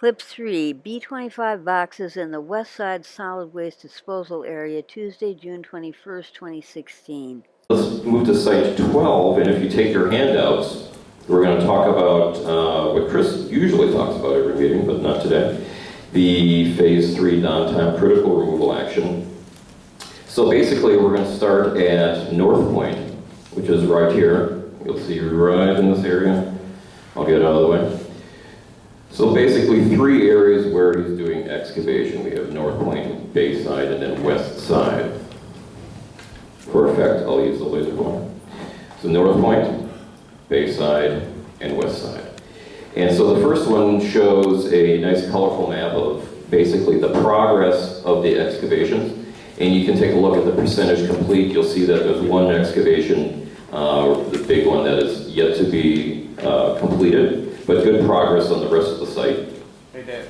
Clip 3, B25 boxes in the West Side Solid Waste Disposal Area, Tuesday, June 21st, 2016. Let's move to site 12, and if you take your handouts, we're going to talk about what Chris usually talks about every meeting, but not today, the Phase 3 downtime critical removal action. So basically, we're going to start at North Point, which is right here. You'll see right in this area. I'll get out of the way. So basically, three areas where he's doing excavation. We have North Point, Bayside, and then West Side. For effect, I'll use the laser pointer. So North Point, Bayside, and West Side. And so the first one shows a nice colorful map of basically the progress of the excavations. And you can take a look at the percentage complete. You'll see that there's one excavation, the big one that is yet to be completed, but good progress on the rest of the site. Hey Dave,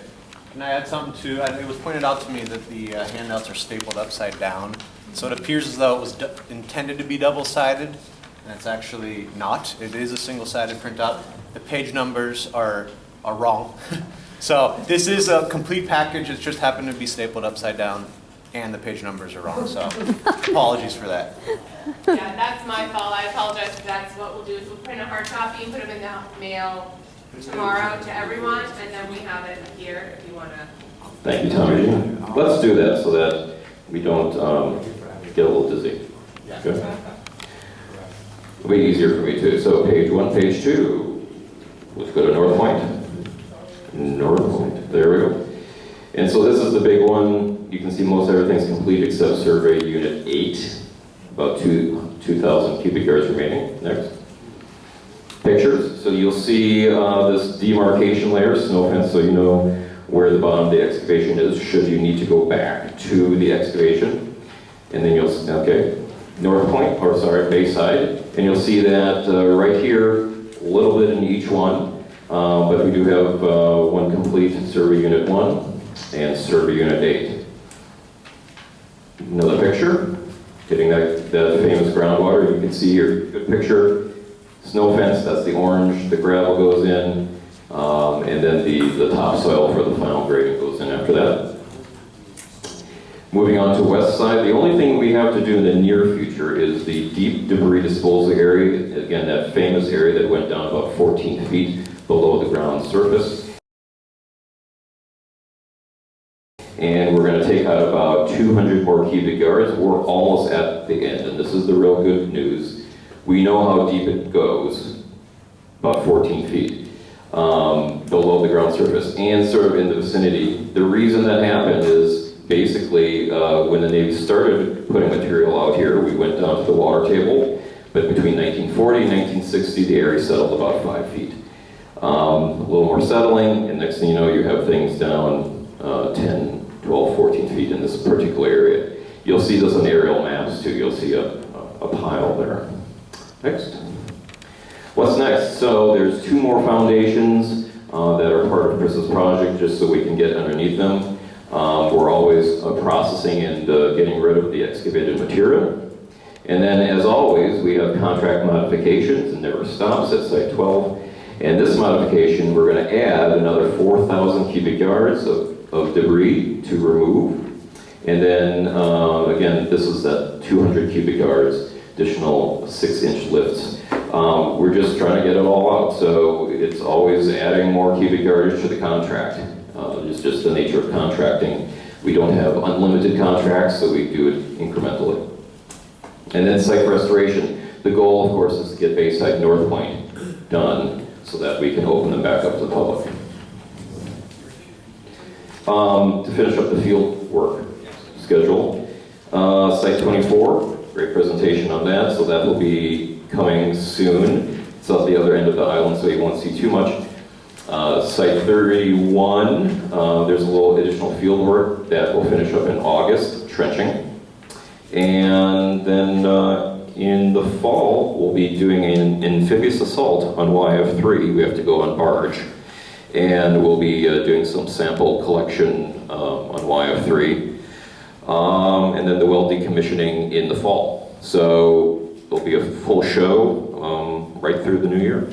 can I add something too? It was pointed out to me that the handouts are stapled upside down. So it appears as though it was intended to be double-sided, and it's actually not. It is a single-sided printout. The page numbers are wrong. So this is a complete package. It's just happened to be stapled upside down, and the page numbers are wrong. So apologies for that. Yeah, that's my fault. I apologize. That's what we'll do is we'll print a hard copy and put them in the mail tomorrow to everyone, and then we have it here if you want to. Thank you, Tommy. Let's do that so that we don't get a little dizzy. Good. It'll be easier for me too. So page 1, page 2. Let's go to North Point. North Point. There we go. And so this is the big one. You can see most everything's complete except survey unit 8. About 2,000 cubic yards remaining. Next. Pictures. So you'll see this demarcation layer, snow fence, so you know where the bottom of the excavation is should you need to go back to the excavation. And then you'll, okay, North Point, or sorry, Bayside. And you'll see that right here, a little bit in each one. But we do have one complete survey unit 1 and survey unit 8. Another picture, getting that famous groundwater. You can see here, good picture. Snow fence, that's the orange, the gravel goes in, and then the topsoil for the final grading goes in after that. Moving on to West Side, the only thing we have to do in the near future is the deep debris disposal area. Again, that famous area that went down about 14 feet below the ground surface. And we're going to take out about 200 more cubic yards. We're almost at the end, and this is the real good news. We know how deep it goes, about 14 feet below the ground surface and sort of in the vicinity. The reason that happened is basically when the Navy started putting material out here, we went down to the water table, but between 1940 and 1960, the area settled about 5 feet. A little more settling, and next thing you know, you have things down 10, 12, 14 feet in this particular area. You'll see this on aerial maps too. You'll see a pile there. Next. What's next? So there's 2 more foundations that are part of Chris's project, just so we can get underneath them. We're always processing and getting rid of the excavated material. And then, as always, we have contract modifications, and never stops at Site 12. And this modification, we're going to add another 4,000 cubic yards of debris to remove. And then, again, this is that 200 cubic yards, additional 6-inch lifts. We're just trying to get it all out, so it's always adding more cubic yardage to the contract. It's just the nature of contracting. We don't have unlimited contracts, so we do it incrementally. And then site restoration. The goal, of course, is to get Bayside North Point done so that we can open them back up to the public. To finish up the field work schedule, Site 24. Great presentation on that, so that will be coming soon. It's at the other end of the island, so you won't see too much. Site 31, there's a little additional field work that will finish up in August, trenching. And then in the fall, we'll be doing an amphibious assault on YF3. We have to go on barge. And we'll be doing some sample collection on YF3. And then the well decommissioning in the fall. So there'll be a full show right through the new year.